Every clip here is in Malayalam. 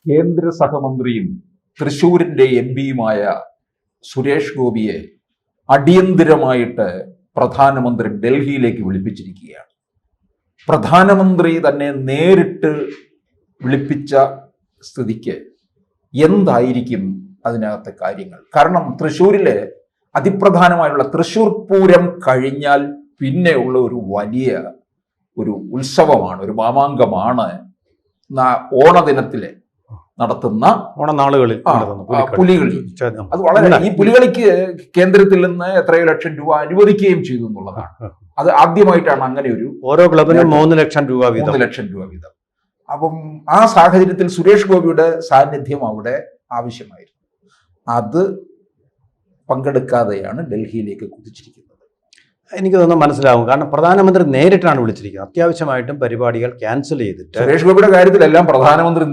കേന്ദ്ര സഹമന്ത്രിയും തൃശൂരിന്റെ എംപിയുമായ സുരേഷ് ഗോപിയെ അടിയന്തിരമായിട്ട് പ്രധാനമന്ത്രി ഡൽഹിയിലേക്ക് വിളിപ്പിച്ചിരിക്കുകയാണ്. പ്രധാനമന്ത്രി തന്നെ നേരിട്ട് വിളിപ്പിച്ച സ്ഥിതിക്ക് എന്തായിരിക്കും അതിനകത്തെ കാര്യങ്ങൾ? കാരണം തൃശ്ശൂരിലെ അതിപ്രധാനമായുള്ള തൃശ്ശൂർ പൂരം കഴിഞ്ഞാൽ പിന്നെയുള്ള ഒരു വലിയ ഒരു ഉത്സവമാണ്, ഒരു മാമാങ്കമാണ് ഓണദിനത്തിലെ നടത്തുന്ന ഓണനാളുകളിൽ പുലികളി. അത് വളരെ, ഈ പുലികളിക്ക് കേന്ദ്രത്തിൽ നിന്ന് എത്രയോ ലക്ഷം രൂപ അനുവദിക്കുകയും ചെയ്തു എന്നുള്ളതാണ്. അത് ആദ്യമായിട്ടാണ് അങ്ങനെ ഒരു, ഓരോ ക്ലബിനും 3 ലക്ഷം രൂപ വീതം. അപ്പം ആ സാഹചര്യത്തിൽ സുരേഷ് ഗോപിയുടെ സാന്നിധ്യം അവിടെ ആവശ്യമായിരുന്നു. അത് പങ്കെടുക്കാതെയാണ് ഡൽഹിയിലേക്ക് കുതിച്ചിരിക്കുന്നത്. എനിക്ക് തോന്നുന്നു മനസ്സിലാവും. കാരണം പ്രധാനമന്ത്രി നേരിട്ടാണ് വിളിച്ചിരിക്കുന്നത്. അത്യാവശ്യമായിട്ടും പരിപാടികൾ ക്യാൻസൽ ചെയ്തിട്ട് സുരേഷ് ഗോപിയുടെ കാര്യത്തിലെല്ലാം പ്രധാനമന്ത്രി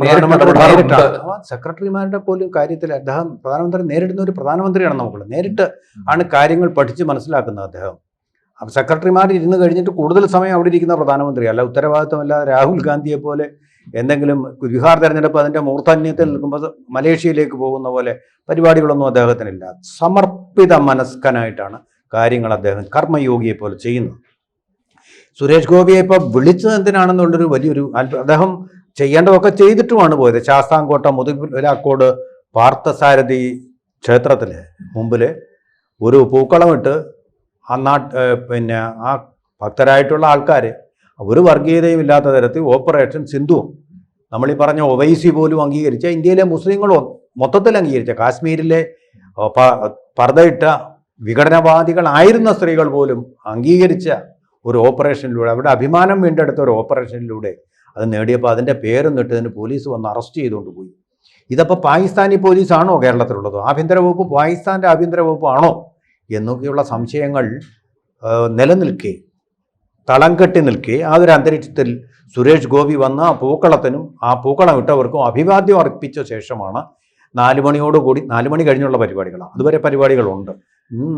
സെക്രട്ടറിമാരുടെ പോലും കാര്യത്തിൽ അദ്ദേഹം പ്രധാനമന്ത്രി നേരിടുന്ന ഒരു പ്രധാനമന്ത്രിയാണ്. നമുക്കുള്ളത് നേരിട്ട് ആണ് കാര്യങ്ങൾ പഠിച്ച് മനസ്സിലാക്കുന്നത് അദ്ദേഹം. അപ്പം സെക്രട്ടറിമാർ ഇരുന്ന് കഴിഞ്ഞിട്ട് കൂടുതൽ സമയം അവിടെ ഇരിക്കുന്ന പ്രധാനമന്ത്രി അല്ല. ഉത്തരവാദിത്വമല്ലാതെ രാഹുൽ ഗാന്ധിയെ പോലെ എന്തെങ്കിലും ബീഹാർ തെരഞ്ഞെടുപ്പ് അതിൻ്റെ മൂർധന്യത്തിൽ നിൽക്കുമ്പോൾ മലേഷ്യയിലേക്ക് പോകുന്ന പോലെ പരിപാടികളൊന്നും അദ്ദേഹത്തിനില്ല. സമർപ്പിത മനസ്കനായിട്ടാണ് കാര്യങ്ങൾ അദ്ദേഹം കർമ്മയോഗിയെ പോലെ ചെയ്യുന്നത്. സുരേഷ് ഗോപിയെ ഇപ്പോൾ വിളിച്ചത് എന്തിനാണെന്നുള്ളൊരു വലിയൊരു അദ്ദേഹം ചെയ്യേണ്ടതൊക്കെ ചെയ്തിട്ടുമാണ് പോയത്. ശാസ്താംകോട്ട മുതലാക്കോട് പാർത്ഥസാരഥി ക്ഷേത്രത്തിൽ മുമ്പിൽ ഒരു പൂക്കളമിട്ട് പിന്നെ ആ ഭക്തരായിട്ടുള്ള ആൾക്കാർ ഒരു വർഗീയതയും ഇല്ലാത്ത തരത്തിൽ ഓപ്പറേഷൻ സിന്ധുവും നമ്മളീ പറഞ്ഞ ഒവൈസി പോലും അംഗീകരിച്ച, ഇന്ത്യയിലെ മുസ്ലിങ്ങളും മൊത്തത്തിൽ അംഗീകരിച്ച, കാശ്മീരിലെ പർദ്ദയിട്ട വിഘടനവാദികളായിരുന്ന സ്ത്രീകൾ പോലും അംഗീകരിച്ച ഒരു ഓപ്പറേഷനിലൂടെ, അവരുടെ അഭിമാനം വീണ്ടെടുത്ത ഒരു ഓപ്പറേഷനിലൂടെ അത് നേടിയപ്പോൾ അതിൻ്റെ പേരൊന്നിട്ടതിന് പോലീസ് വന്ന് അറസ്റ്റ് ചെയ്തുകൊണ്ട് പോയി. ഇതപ്പോൾ പാകിസ്ഥാനി പോലീസാണോ കേരളത്തിലുള്ളത്? ആഭ്യന്തര വകുപ്പ് പാകിസ്ഥാൻ്റെ ആഭ്യന്തര വകുപ്പാണോ എന്നൊക്കെയുള്ള സംശയങ്ങൾ നിലനിൽക്കെ, തളം കെട്ടി നിൽക്കെ, ആ ഒരു അന്തരീക്ഷത്തിൽ സുരേഷ് ഗോപി വന്ന ആ പൂക്കളത്തിനും ആ പൂക്കളം ഇട്ടവർക്കും അഭിവാദ്യം അർപ്പിച്ച ശേഷമാണ് 4 മണിയോടുകൂടി, 4 മണി കഴിഞ്ഞുള്ള പരിപാടികളാണ്, അതുവരെ പരിപാടികളുണ്ട്.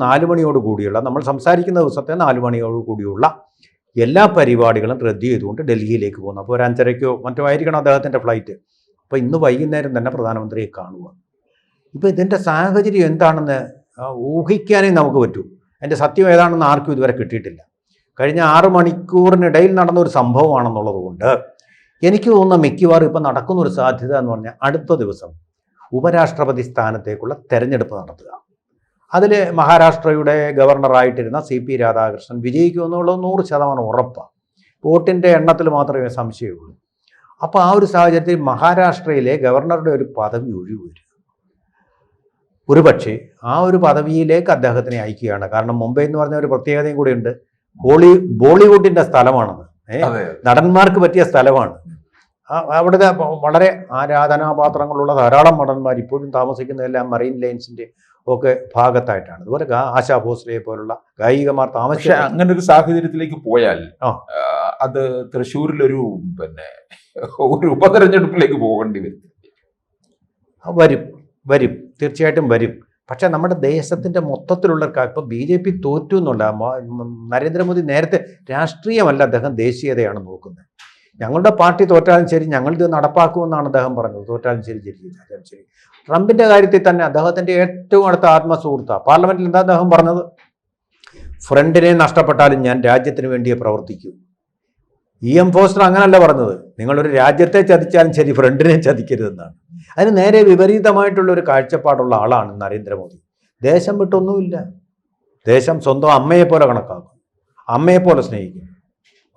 4 മണിയോടുകൂടിയുള്ള, നമ്മൾ സംസാരിക്കുന്ന ദിവസത്തെ 4 മണിയോടുകൂടിയുള്ള എല്ലാ പരിപാടികളും റദ്ദ് ചെയ്തുകൊണ്ട് ഡൽഹിയിലേക്ക് പോകുന്നു. അപ്പോൾ ഒരു 5:30 മറ്റോ ആയിരിക്കണം അദ്ദേഹത്തിൻ്റെ ഫ്ലൈറ്റ്. അപ്പോൾ ഇന്ന് വൈകുന്നേരം തന്നെ പ്രധാനമന്ത്രിയെ കാണുക. ഇപ്പോൾ ഇതിൻ്റെ സാഹചര്യം എന്താണെന്ന് ഊഹിക്കാനേ നമുക്ക് പറ്റൂ. അതിൻ്റെ സത്യം ഏതാണെന്ന് ആർക്കും ഇതുവരെ കിട്ടിയിട്ടില്ല. കഴിഞ്ഞ 6 മണിക്കൂറിനിടയിൽ നടന്ന ഒരു സംഭവമാണെന്നുള്ളത് കൊണ്ട് എനിക്ക് തോന്നുന്ന മിക്കവാറും ഇപ്പം നടക്കുന്ന ഒരു സാധ്യത എന്ന് പറഞ്ഞാൽ അടുത്ത ദിവസം ഉപരാഷ്ട്രപതി സ്ഥാനത്തേക്കുള്ള തെരഞ്ഞെടുപ്പ് നടത്തുക. അതിൽ മഹാരാഷ്ട്രയുടെ ഗവർണറായിട്ടിരുന്ന CP രാധാകൃഷ്ണൻ വിജയിക്കുമെന്നുള്ളത് 100% ഉറപ്പാണ്. വോട്ടിൻ്റെ എണ്ണത്തിൽ മാത്രമേ സംശയമുള്ളൂ. അപ്പോൾ ആ ഒരു സാഹചര്യത്തിൽ മഹാരാഷ്ട്രയിലെ ഗവർണറുടെ ഒരു പദവി ഒഴിവ് വരും. ഒരുപക്ഷെ ആ ഒരു പദവിയിലേക്ക് അദ്ദേഹത്തിനെ അയക്കുകയാണ്. കാരണം മുംബൈ എന്ന് പറഞ്ഞ ഒരു പ്രത്യേകതയും കൂടിയുണ്ട്. ബോളിവുഡിൻ്റെ സ്ഥലമാണത്. നടന്മാർക്ക് പറ്റിയ സ്ഥലമാണ്. അവിടുത്തെ വളരെ ആരാധനാപാത്രങ്ങളുള്ള ധാരാളം നടന്മാർ ഇപ്പോഴും താമസിക്കുന്നതെല്ലാം മറൈൻ ലൈൻസിൻ്റെ ഒക്കെ ഭാഗത്തായിട്ടാണ്. അതുപോലെ ആശാ ഭോസ്ലയെ പോലുള്ള ഗായികമാർ താമസിച്ച അങ്ങനെ ഒരു സാഹചര്യത്തിലേക്ക് പോയാൽ അത് തൃശ്ശൂരിലൊരു ഒരു ഉപതെരഞ്ഞെടുപ്പിലേക്ക് പോകേണ്ടി വരും തീർച്ചയായിട്ടും വരും. പക്ഷേ നമ്മുടെ ദേശത്തിൻ്റെ മൊത്തത്തിലുള്ള ഇപ്പോൾ BJP തോറ്റു എന്നുള്ള നരേന്ദ്രമോദി നേരത്തെ രാഷ്ട്രീയമല്ല, അദ്ദേഹം ദേശീയതയാണ് നോക്കുന്നത്. ഞങ്ങളുടെ പാർട്ടി തോറ്റാലും ശരി, ഞങ്ങളിത് നടപ്പാക്കുമെന്നാണ് അദ്ദേഹം പറഞ്ഞത്. തോറ്റാലും ശരി, ജയിച്ചാലും ശരി. ട്രംപിൻ്റെ കാര്യത്തിൽ തന്നെ അദ്ദേഹത്തിൻ്റെ ഏറ്റവും അടുത്ത ആത്മസുഹൃത്താണ്. പാർലമെൻറ്റിൽ എന്താ അദ്ദേഹം പറഞ്ഞത്? ഫ്രണ്ടിനെ നഷ്ടപ്പെട്ടാലും ഞാൻ രാജ്യത്തിന് വേണ്ടിയേ പ്രവർത്തിക്കൂ. EM ഫോസ്റ്റർ അങ്ങനല്ല പറഞ്ഞത്, നിങ്ങളൊരു രാജ്യത്തെ ചതിച്ചാലും ശരി, ഫ്രണ്ടിനെ ചതിക്കരുതെന്നാണ്. അതിന് നേരെ വിപരീതമായിട്ടുള്ള ഒരു കാഴ്ചപ്പാടുള്ള ആളാണ് നരേന്ദ്രമോദി. ദേശം വിട്ടൊന്നുമില്ല. ദേശം സ്വന്തം അമ്മയെപ്പോലെ കണക്കാക്കും, അമ്മയെപ്പോലെ സ്നേഹിക്കും.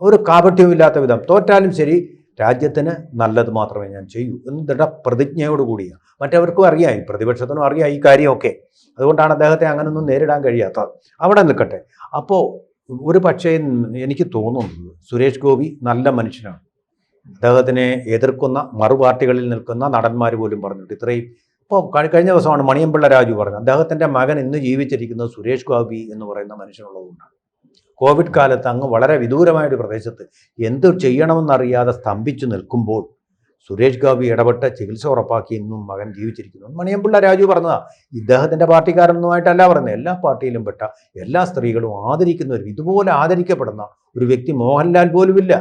ഒരു കാപട്യവും ഇല്ലാത്ത വിധം തോറ്റാലും ശരി രാജ്യത്തിന് നല്ലത് മാത്രമേ ഞാൻ ചെയ്യൂ എന്ന് ദൃഢപ്രതിജ്ഞയോടുകൂടിയാണ്. മറ്റവർക്കും അറിയാം, പ്രതിപക്ഷത്തിനും അറിയാം ഈ കാര്യമൊക്കെ. അതുകൊണ്ടാണ് അദ്ദേഹത്തെ അങ്ങനൊന്നും നേരിടാൻ കഴിയാത്തത്. അവിടെ നിൽക്കട്ടെ. അപ്പോൾ ഒരു പക്ഷേ എനിക്ക് തോന്നുന്നത് സുരേഷ് ഗോപി നല്ല മനുഷ്യനാണ്. അദ്ദേഹത്തിനെ എതിർക്കുന്ന മറുപാർട്ടികളിൽ നിൽക്കുന്ന നടന്മാർ പോലും പറഞ്ഞിട്ട് ഇത്രയും. ഇപ്പോൾ കഴിഞ്ഞ ദിവസമാണ് മണിയമ്പിള്ള രാജു പറഞ്ഞത്, അദ്ദേഹത്തിൻ്റെ മകൻ ഇന്ന് ജീവിച്ചിരിക്കുന്നത് സുരേഷ് ഗോപി എന്ന് പറയുന്ന മനുഷ്യനുള്ളതുകൊണ്ടാണ്. കോവിഡ് കാലത്ത് അങ്ങ് വളരെ വിദൂരമായൊരു പ്രദേശത്ത് എന്ത് ചെയ്യണമെന്നറിയാതെ സ്തംഭിച്ചു നിൽക്കുമ്പോൾ സുരേഷ് ഗോപി ഇടപെട്ട് ചികിത്സ ഉറപ്പാക്കി ഇന്നും മകൻ ജീവിച്ചിരിക്കുന്നു. മണിയമ്പിള്ള രാജു പറഞ്ഞതാണ്. ഇദ്ദേഹത്തിൻ്റെ പാർട്ടിക്കാരൊന്നുമായിട്ടല്ല പറയുന്നത്, എല്ലാ പാർട്ടിയിലും പെട്ട എല്ലാ സ്ത്രീകളും ആദരിക്കുന്നവരും ഇതുപോലെ ആദരിക്കപ്പെടുന്ന ഒരു വ്യക്തി മോഹൻലാൽ പോലുമില്ല.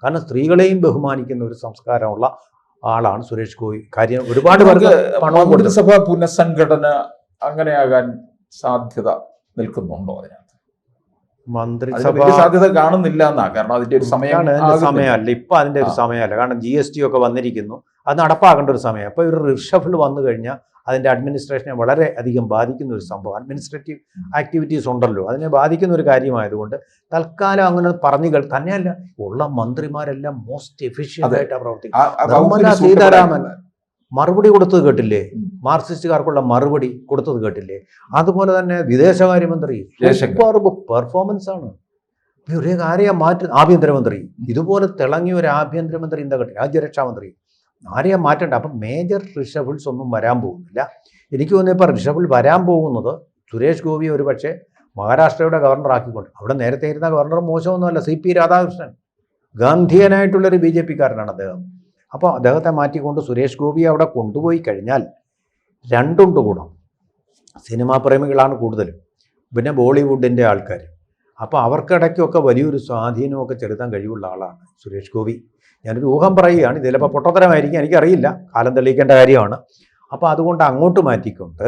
കാരണം സ്ത്രീകളെയും ബഹുമാനിക്കുന്ന ഒരു സംസ്കാരമുള്ള ആളാണ് സുരേഷ് ഗോപി. കാര്യം ഒരുപാട് പേർക്ക് പണം മന്ത്രിസഭ പുനഃസംഘടന അങ്ങനെയാകാൻ സാധ്യത നിൽക്കുന്നുണ്ടോ? അതിനകത്ത് മന്ത്രിസഭ വലിയ സാധ്യത കാണുന്നില്ല എന്നാ. കാരണം അതിന്റെ ഒരു സമയമല്ല ഇപ്പൊ, അതിന്റെ ഒരു സമയമല്ല. കാരണം GST ഒക്കെ വന്നിരിക്കുന്നു, അത് നടപ്പാക്കേണ്ട ഒരു സമയം. അപ്പോൾ ഒരു റിഷഫിൾ വന്നു കഴിഞ്ഞാൽ അതിൻ്റെ അഡ്മിനിസ്ട്രേഷനെ വളരെ അധികം ബാധിക്കുന്ന ഒരു സംഭവം. അഡ്മിനിസ്ട്രേറ്റീവ് ആക്ടിവിറ്റീസ് ഉണ്ടല്ലോ, അതിനെ ബാധിക്കുന്ന ഒരു കാര്യമായതുകൊണ്ട് തൽക്കാലം അങ്ങനെ പറഞ്ഞു തന്നെയല്ല, ഉള്ള മന്ത്രിമാരെല്ലാം മോസ്റ്റ് എഫിഷ്യന്റ് ആയിട്ടാണ് പ്രവർത്തിക്കുന്നത്. നിർമ്മല സീതാരാമൻ മറുപടി കൊടുത്തത് കേട്ടില്ലേ? മാർക്സിസ്റ്റുകാർക്കുള്ള മറുപടി കൊടുത്തത് കേട്ടില്ലേ? അതുപോലെ തന്നെ വിദേശകാര്യമന്ത്രി സൂപ്പർബ് പെർഫോമൻസ് ആണ്. ഒരേ കാര്യം ആഭ്യന്തരമന്ത്രി ഇതുപോലെ തിളങ്ങിയ ഒരു ആഭ്യന്തരമന്ത്രി എന്താ കേട്ടോ, രാജ്യരക്ഷാമന്ത്രി ആരെയാ മാറ്റേണ്ട. അപ്പം മേജർ റിഷഫിൾസ് ഒന്നും വരാൻ പോകുന്നില്ല. എനിക്ക് തോന്നുന്നു ഇപ്പോൾ റിഷഫിൾ വരാൻ പോകുന്നത് സുരേഷ് ഗോപി ഒരു പക്ഷേ മഹാരാഷ്ട്രയുടെ ഗവർണറാക്കിക്കൊണ്ട്, അവിടെ നേരത്തെ ഇരുന്ന ഗവർണർ മോശമൊന്നുമല്ല, CP രാധാകൃഷ്ണൻ, ഗാന്ധിയനായിട്ടുള്ളൊരു BJP-കാരനാണ് അദ്ദേഹം. അപ്പോൾ അദ്ദേഹത്തെ മാറ്റിക്കൊണ്ട് സുരേഷ് ഗോപിയെ അവിടെ കൊണ്ടുപോയി കഴിഞ്ഞാൽ രണ്ടുണ്ട് ഗുണം. സിനിമാ പ്രേമികളാണ് കൂടുതലും, പിന്നെ ബോളിവുഡിൻ്റെ ആൾക്കാർ. അപ്പോൾ അവർക്കിടയ്ക്കൊക്കെ വലിയൊരു സ്വാധീനമൊക്കെ ചെലുത്താൻ കഴിവുള്ള ആളാണ് സുരേഷ് ഗോപി. ഞാനൊരു ഊഹം പറയുകയാണ്, ഇത് ചിലപ്പോൾ പൊട്ടത്തരമായിരിക്കും, എനിക്കറിയില്ല, കാലം തെളിയിക്കേണ്ട കാര്യമാണ്. അപ്പോൾ അതുകൊണ്ട് അങ്ങോട്ട് മാറ്റിക്കൊണ്ട്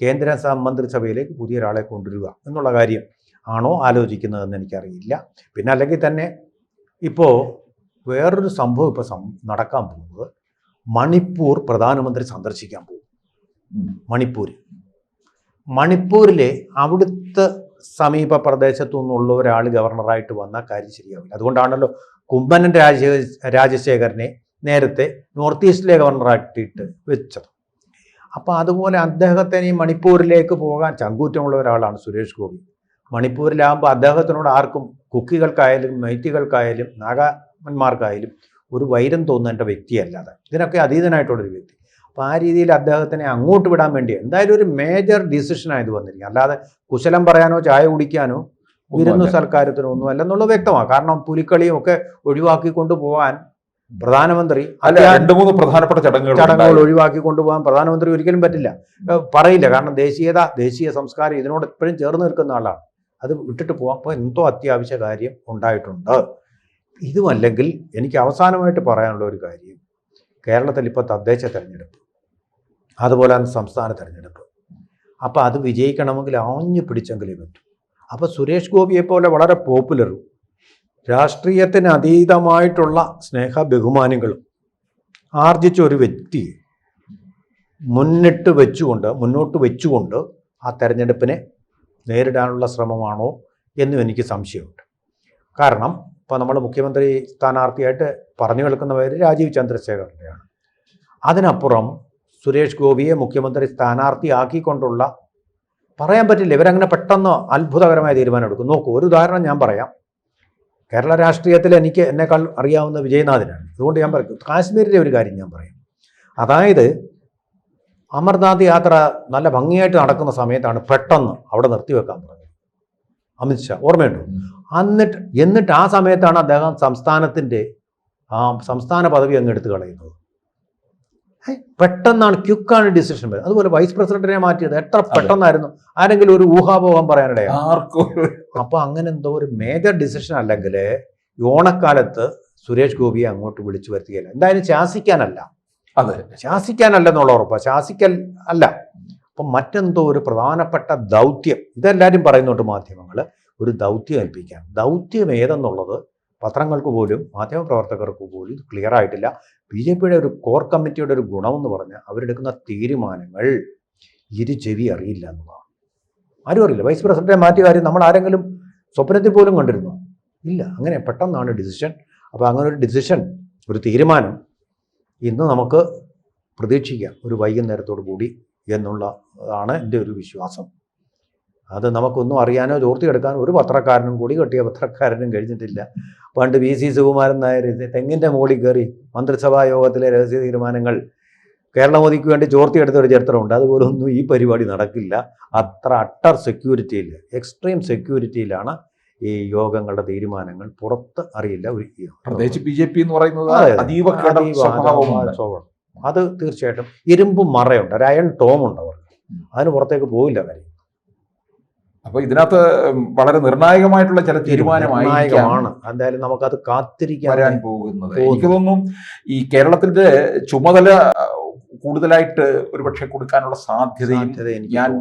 കേന്ദ്ര മന്ത്രിസഭയിലേക്ക് പുതിയൊരാളെ കൊണ്ടുവരിക എന്നുള്ള കാര്യം ആണോ ആലോചിക്കുന്നതെന്ന് എനിക്കറിയില്ല. പിന്നെ അല്ലെങ്കിൽ തന്നെ ഇപ്പോൾ വേറൊരു സംഭവം ഇപ്പോൾ നടക്കാൻ പോകുന്നത്, മണിപ്പൂർ പ്രധാനമന്ത്രി സന്ദർശിക്കാൻ പോകും. മണിപ്പൂരിലെ അവിടുത്തെ സമീപ പ്രദേശത്തു നിന്നുള്ള ഒരാൾ ഗവർണറായിട്ട് വന്നാൽ കാര്യം ശരിയാവില്ല. അതുകൊണ്ടാണല്ലോ കുമ്മനം രാജശേഖരനെ നേരത്തെ നോർത്ത് ഈസ്റ്റിലെ ഗവർണറാക്കിയിട്ട് വെച്ചത്. അപ്പോൾ അതുപോലെ അദ്ദേഹത്തിന് ഈ മണിപ്പൂരിലേക്ക് പോകാൻ ചങ്കൂറ്റമുള്ള ഒരാളാണ് സുരേഷ് ഗോപി. മണിപ്പൂരിലാകുമ്പോൾ അദ്ദേഹത്തിനോട് ആർക്കും കുക്കികൾക്കായാലും മൈറ്റികൾക്കായാലും നാഗാന്മാർക്കായാലും ഒരു വൈരം തോന്നേണ്ട വ്യക്തിയല്ലാതെ, ഇതിനൊക്കെ അതീതനായിട്ടുള്ളൊരു വ്യക്തി. അപ്പോൾ ആ രീതിയിൽ അദ്ദേഹത്തിനെ അങ്ങോട്ട് വിടാൻ വേണ്ടി എന്തായാലും ഒരു മേജർ ഡിസിഷനായത് വന്നിരിക്കും. അല്ലാതെ കുശലം പറയാനോ ചായ കുടിക്കാനോ വിരുന്നു സൽക്കാരത്തിനോ ഒന്നും അല്ലെന്നുള്ളത് വ്യക്തമാണ്. കാരണം പുലിക്കളിയും ഒക്കെ ഒഴിവാക്കിക്കൊണ്ട് പോകാൻ പ്രധാനമന്ത്രി 2-3 പ്രധാനപ്പെട്ട ചടങ്ങുകൾ ഒഴിവാക്കി കൊണ്ടുപോകാൻ പ്രധാനമന്ത്രി ഒരിക്കലും പറ്റില്ല, പറയില്ല. കാരണം ദേശീയ സംസ്കാരം ഇതിനോട് എപ്പോഴും ചേർന്ന് നിൽക്കുന്ന ആളാണ്. അത് വിട്ടിട്ട് പോകാൻ ഇപ്പോൾ എന്തോ അത്യാവശ്യ കാര്യം ഉണ്ടായിട്ടുണ്ട്. ഇതുമല്ലെങ്കിൽ എനിക്ക് അവസാനമായിട്ട് പറയാനുള്ള ഒരു കാര്യം, കേരളത്തിൽ ഇപ്പോൾ തദ്ദേശ തെരഞ്ഞെടുപ്പ്, അതുപോലെ തന്നെ സംസ്ഥാന തെരഞ്ഞെടുപ്പ്. അപ്പോൾ അത് വിജയിക്കണമെങ്കിൽ ആഞ്ഞു പിടിച്ചെങ്കിലേ പറ്റും. അപ്പോൾ സുരേഷ് ഗോപിയെ പോലെ വളരെ പോപ്പുലറും രാഷ്ട്രീയത്തിന് അതീതമായിട്ടുള്ള സ്നേഹ ബഹുമാനങ്ങളും ആർജിച്ച ഒരു വ്യക്തിയെ മുന്നോട്ട് വെച്ചുകൊണ്ട് ആ തെരഞ്ഞെടുപ്പിനെ നേരിടാനുള്ള ശ്രമമാണോ എന്നും എനിക്ക് സംശയമുണ്ട്. കാരണം ഇപ്പോൾ നമ്മൾ മുഖ്യമന്ത്രി സ്ഥാനാർത്ഥിയായിട്ട് പറഞ്ഞു കേൾക്കുന്ന പേര് രാജീവ് ചന്ദ്രശേഖറിൻ്റെയാണ്. അതിനപ്പുറം സുരേഷ് ഗോപിയെ മുഖ്യമന്ത്രി സ്ഥാനാർത്ഥിയാക്കിക്കൊണ്ടുള്ള പറയാൻ പറ്റില്ല. ഇവരങ്ങനെ പെട്ടെന്ന് അത്ഭുതകരമായ തീരുമാനം എടുക്കും. നോക്കൂ, ഒരു ഉദാഹരണം ഞാൻ പറയാം. കേരള രാഷ്ട്രീയത്തിൽ എന്നെക്കാൾ അറിയാവുന്ന വിജയനാഥിനാണ്. അതുകൊണ്ട് ഞാൻ പറയും, കാശ്മീരിലെ ഒരു കാര്യം ഞാൻ പറയും. അതായത് അമർനാഥ് യാത്ര നല്ല ഭംഗിയായിട്ട് നടക്കുന്ന സമയത്താണ് പെട്ടെന്ന് അവിടെ നിർത്തിവെക്കാൻ പറഞ്ഞത് അമിത്ഷാ, ഓർമ്മയുണ്ടോ? എന്നിട്ട് ആ സമയത്താണ് അദ്ദേഹം സംസ്ഥാന പദവി അങ്ങ് എടുത്ത് കളയുന്നത്. പെട്ടെന്നാണ്, ക്യുക്കാണ് ഡിസിഷൻ വരുന്നത്. അതുപോലെ വൈസ് പ്രസിഡന്റിനെ മാറ്റിയത് എത്ര പെട്ടെന്നായിരുന്നു. ആരെങ്കിലും ഒരു ഊഹാപോഹം പറയാനിടയാണ്. അപ്പോൾ അങ്ങനെ എന്തോ ഒരു മേജർ ഡിസിഷൻ അല്ലെങ്കിൽ ഓണക്കാലത്ത് സുരേഷ് ഗോപിയെ അങ്ങോട്ട് വിളിച്ചു വരുത്തുകയില്ല. എന്തായാലും ശാസിക്കാനല്ലെന്നുള്ള ഉറപ്പാണ്, ശാസിക്കൽ അല്ല. അപ്പം മറ്റെന്തോ ഒരു പ്രധാനപ്പെട്ട ദൗത്യം, ഇതെല്ലാവരും പറയുന്നുണ്ട് മാധ്യമങ്ങൾ, ഒരു ദൗത്യം ഏൽപ്പിക്കാൻ. ദൗത്യം ഏതെന്നുള്ളത് പത്രങ്ങൾക്ക് പോലും മാധ്യമപ്രവർത്തകർക്ക് പോലും ഇത് ക്ലിയർ ആയിട്ടില്ല. BJPയുടെ ഒരു കോർ കമ്മിറ്റിയുടെ ഒരു ഗുണമെന്ന് പറഞ്ഞാൽ അവരെടുക്കുന്ന തീരുമാനങ്ങൾ ചെവി അറിയില്ല എന്നുള്ളതാണ്. ആരും അറിയില്ല. വൈസ് പ്രസിഡന്റിനെ മാറ്റിയ കാര്യം നമ്മൾ ആരെങ്കിലും സ്വപ്നത്തിൽ പോലും കണ്ടിരുന്നു? ഇല്ല. അങ്ങനെ പെട്ടെന്നാണ് ഡിസിഷൻ. അപ്പോൾ അങ്ങനെ ഒരു തീരുമാനം ഇന്ന് നമുക്ക് പ്രതീക്ഷിക്കാം, ഒരു വൈകുന്നേരത്തോടു കൂടി എന്നുള്ളതാണ് എൻ്റെ ഒരു വിശ്വാസം. അത് നമുക്കൊന്നും അറിയാനോ ചോർത്തിയെടുക്കാനോ ഒരു പത്രക്കാരനും, കൂടി കെട്ടിയ പത്രക്കാരനും കഴിഞ്ഞിട്ടില്ല. പണ്ട് VC സുകുമാരൻ നായർ തെങ്ങിൻ്റെ മുകളിൽ കയറി മന്ത്രിസഭാ യോഗത്തിലെ രഹസ്യ തീരുമാനങ്ങൾ കേരളമോദിക്ക് വേണ്ടി ചോർത്തിയെടുത്ത ഒരു ചരിത്രമുണ്ട്. അതുപോലെ ഒന്നും ഈ പരിപാടി നടക്കില്ല. അത്ര അട്ടർ സെക്യൂരിറ്റിയിൽ, എക്സ്ട്രീം സെക്യൂരിറ്റിയിലാണ് ഈ യോഗങ്ങളുടെ തീരുമാനങ്ങൾ. പുറത്ത് അറിയില്ല. പ്രത്യേകിച്ച് BJP എന്ന് പറയുന്നത് അത് തീർച്ചയായിട്ടും ഇരുമ്പ് മറയുണ്ട്, ഒരു അയൺ ടോം ഉണ്ട് അവർക്ക്. അതിന് പുറത്തേക്ക് പോവില്ല കാര്യം. അപ്പൊ ഇതിനകത്ത് വളരെ നിർണായകമായിട്ടുള്ള ചില തീരുമാനമായിരിക്കാം നിർണായകമാണ്. എന്തായാലും നമുക്കത് കാത്തിരിക്കാൻ വരാൻ പോകുന്നത്. എനിക്ക് തോന്നുന്നു ഈ കേരളത്തിന്റെ ചുമതല കൂടുതലായിട്ട് ഒരുപക്ഷെ കൊടുക്കാനുള്ള സാധ്യതയും ഞാൻ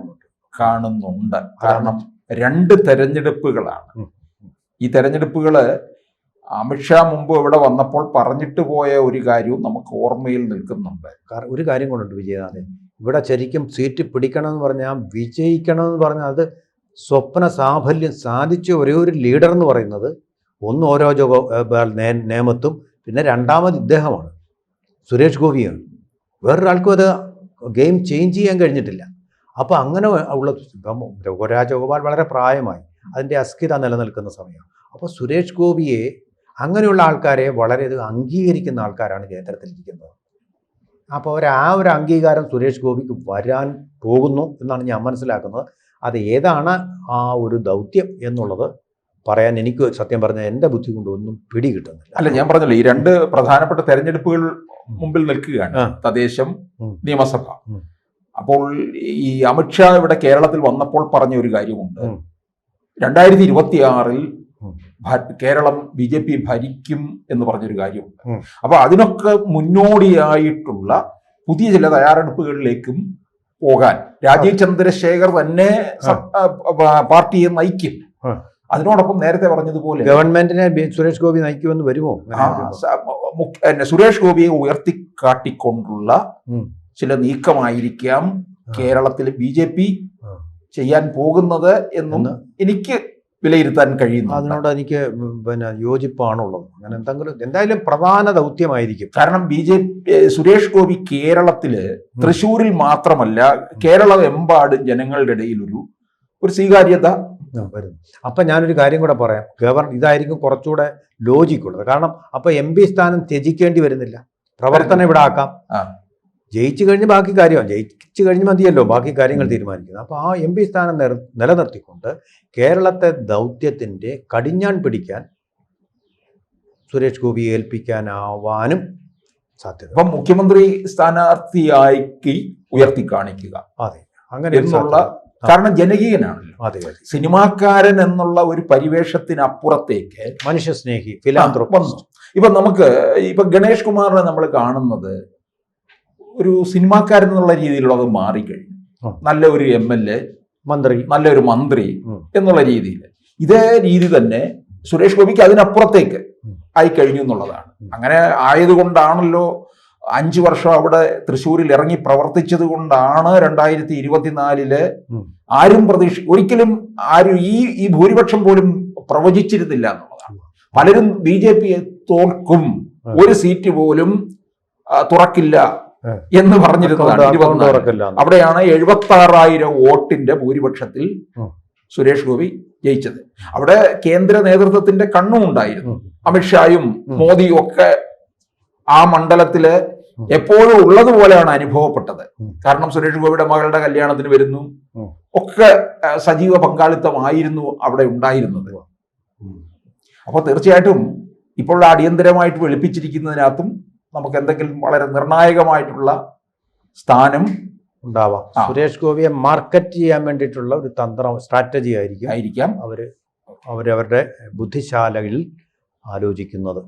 കാണുന്നുണ്ട്. കാരണം 2 തെരഞ്ഞെടുപ്പുകളാണ്. ഈ തെരഞ്ഞെടുപ്പുകള് അമിത്ഷാ മുമ്പ് ഇവിടെ വന്നപ്പോൾ പറഞ്ഞിട്ട് പോയ ഒരു കാര്യവും നമുക്ക് ഓർമ്മയിൽ നിൽക്കുന്നുണ്ട്. കാരണം ഒരു കാര്യം കൊണ്ടുണ്ട് വിജയനാഥൻ, ഇവിടെ ശരിക്കും സീറ്റ് പിടിക്കണമെന്ന് പറഞ്ഞാൽ, വിജയിക്കണമെന്ന് പറഞ്ഞാൽ, അത് സ്വപ്ന സാഫല്യം സാധിച്ച ഒരേ ഒരു ലീഡർ എന്ന് പറയുന്നത് ഒന്ന് ഓരോ നേമത്തും, പിന്നെ രണ്ടാമത് ഇദ്ദേഹമാണ്, സുരേഷ് ഗോപിയാണ്. വേറൊരാൾക്കും അത് ഗെയിം ചേഞ്ച് ചെയ്യാൻ കഴിഞ്ഞിട്ടില്ല. അപ്പോൾ അങ്ങനെ ഉള്ള ഇപ്പം രാജഗോപാൽ വളരെ പ്രായമായി, അതിൻ്റെ അസ്കിത നിലനിൽക്കുന്ന സമയം. അപ്പോൾ സുരേഷ് ഗോപിയെ അങ്ങനെയുള്ള ആൾക്കാരെ വളരെയധികം അംഗീകരിക്കുന്ന ആൾക്കാരാണ് കേന്ദ്രത്തിലിരിക്കുന്നത്. അപ്പോൾ ഒരു അംഗീകാരം സുരേഷ് ഗോപിക്ക് വരാൻ പോകുന്നു എന്നാണ് ഞാൻ മനസ്സിലാക്കുന്നത്. അത് ഏതാണ് ആ ഒരു ദൗത്യം എന്നുള്ളത് പറയാൻ എനിക്ക് സത്യം പറഞ്ഞാൽ എൻ്റെ ബുദ്ധി കൊണ്ടൊന്നും പിടി കിട്ടുന്നില്ല. അല്ല, ഞാൻ പറഞ്ഞല്ലോ, ഈ 2 പ്രധാനപ്പെട്ട തെരഞ്ഞെടുപ്പുകൾ മുമ്പിൽ നിൽക്കുകയാണ്, തദ്ദേശം, നിയമസഭ. അപ്പോൾ ഈ അമിത്ഷാ ഇവിടെ കേരളത്തിൽ വന്നപ്പോൾ പറഞ്ഞ ഒരു കാര്യമുണ്ട്, 2026 കേരളം BJP ഭരിക്കും എന്ന് പറഞ്ഞൊരു കാര്യമുണ്ട്. അപ്പൊ അതിനൊക്കെ മുന്നോടിയായിട്ടുള്ള പുതിയ ചില തയ്യാറെടുപ്പുകളിലേക്കും പോകാൻ രാജീവ് ചന്ദ്രശേഖർ തന്നെ പാർട്ടിയെ നയിക്കും. അതിനോടൊപ്പം നേരത്തെ പറഞ്ഞതുപോലെ ഗവൺമെന്റിനെ സുരേഷ് ഗോപി നയിക്കുമെന്ന് വരുമോ? സുരേഷ് ഗോപിയെ ഉയർത്തിക്കാട്ടിക്കൊണ്ടുള്ള ചില നീക്കമായിരിക്കാം കേരളത്തിൽ BJP ചെയ്യാൻ പോകുന്നത് എന്നും എനിക്ക് വിലയിരുത്താൻ കഴിയുന്നു. അതിനോട് എനിക്ക് യോജിപ്പാണുള്ളത്. അങ്ങനെ എന്തായാലും പ്രധാന ദൗത്യമായിരിക്കും. കാരണം സുരേഷ് ഗോപി കേരളത്തില് തൃശ്ശൂരിൽ മാത്രമല്ല കേരളമെമ്പാടും ജനങ്ങളുടെ ഇടയിൽ ഒരു സ്വീകാര്യത വരുന്നു. അപ്പം ഞാനൊരു കാര്യം കൂടെ പറയാം. ഇതായിരിക്കും കുറച്ചുകൂടെ ലോജിക്കുള്ളത്. കാരണം അപ്പം MP സ്ഥാനം ത്യജിക്കേണ്ടി വരുന്നില്ല, പ്രവർത്തനം ഇവിടെ ആക്കാം. ജയിച്ചു കഴിഞ്ഞ് ബാക്കി കാര്യമാണ്, ജയിച്ചു കഴിഞ്ഞ് മതിയല്ലോ ബാക്കി കാര്യങ്ങൾ തീരുമാനിക്കുന്നത്. അപ്പോൾ ആ MP സ്ഥാനം നിലനിർത്തിക്കൊണ്ട് കേരളത്തെ ദൗത്യത്തിൻ്റെ കടിഞ്ഞാൺ പിടിക്കാൻ സുരേഷ് ഗോപിയെ ഏൽപ്പിക്കാനാവാനും സാധ്യത. അപ്പം മുഖ്യമന്ത്രി സ്ഥാനാർത്ഥിയായി ഉയർത്തി കാണിക്കുക, അതെ, അങ്ങനെ കാരണം ജനകീയനാണല്ലോ. അതെ, സിനിമാക്കാരൻ എന്നുള്ള ഒരു പരിവേഷത്തിനപ്പുറത്തേക്ക് മനുഷ്യസ്നേഹി, ഫിലാന്ത്രോപിസ്റ്റ്. ഇപ്പൊ ഗണേഷ് കുമാറിനെ നമ്മൾ കാണുന്നത് ഒരു സിനിമാക്കാരൻ എന്നുള്ള രീതിയിലുള്ള അത് മാറിക്കഴിഞ്ഞു. നല്ല ഒരു MLA, നല്ലൊരു മന്ത്രി എന്നുള്ള രീതിയിൽ. ഇതേ രീതി തന്നെ സുരേഷ് ഗോപിക്ക് അതിനപ്പുറത്തേക്ക് ആയി കഴിഞ്ഞു എന്നുള്ളതാണ്. അങ്ങനെ ആയതുകൊണ്ടാണല്ലോ 5 വർഷം അവിടെ തൃശ്ശൂരിൽ ഇറങ്ങി പ്രവർത്തിച്ചത് കൊണ്ടാണ് 2024 ആരും ഒരിക്കലും ഈ ഭൂരിപക്ഷം പോലും പ്രവചിച്ചിരുന്നില്ല എന്നുള്ളതാണ്. പലരും BJPയെ തോൽക്കും, ഒരു സീറ്റ് പോലും തുറക്കില്ല എന്ന് പറഞ്ഞിരുന്നതാണ്. അവിടെയാണ് 76,000 വോട്ടിന്റെ ഭൂരിപക്ഷത്തിൽ സുരേഷ് ഗോപി ജയിച്ചത്. അവിടെ കേന്ദ്ര നേതൃത്വത്തിന്റെ കണ്ണും ഉണ്ടായിരുന്നു. അമിത്ഷായും മോദിയും ഒക്കെ ആ മണ്ഡലത്തില് എപ്പോഴും ഉള്ളതുപോലെയാണ് അനുഭവപ്പെട്ടത്. കാരണം സുരേഷ് ഗോപിയുടെ മകളുടെ കല്യാണത്തിന് വരുന്നു, ഒക്കെ സജീവ പങ്കാളിത്തമായിരുന്നു അവിടെ ഉണ്ടായിരുന്നത്. അപ്പോൾ തീർച്ചയായിട്ടും ഇപ്പോൾ അടിയന്തരമായിട്ട് വെളുപ്പിച്ചിരിക്കുന്നതിനകത്തും നമുക്ക് എന്തെങ്കിലും വളരെ നിർണായകമായിട്ടുള്ള സ്ഥാനം ഉണ്ടാവാം. സുരേഷ് ഗോപിയെ മാർക്കറ്റ് ചെയ്യാൻ വേണ്ടിയിട്ടുള്ള ഒരു സ്ട്രാറ്റജി ആയിരിക്കാം അവരവരുടെ ബുദ്ധിശാലകളിൽ ആലോചിക്കുന്നത്.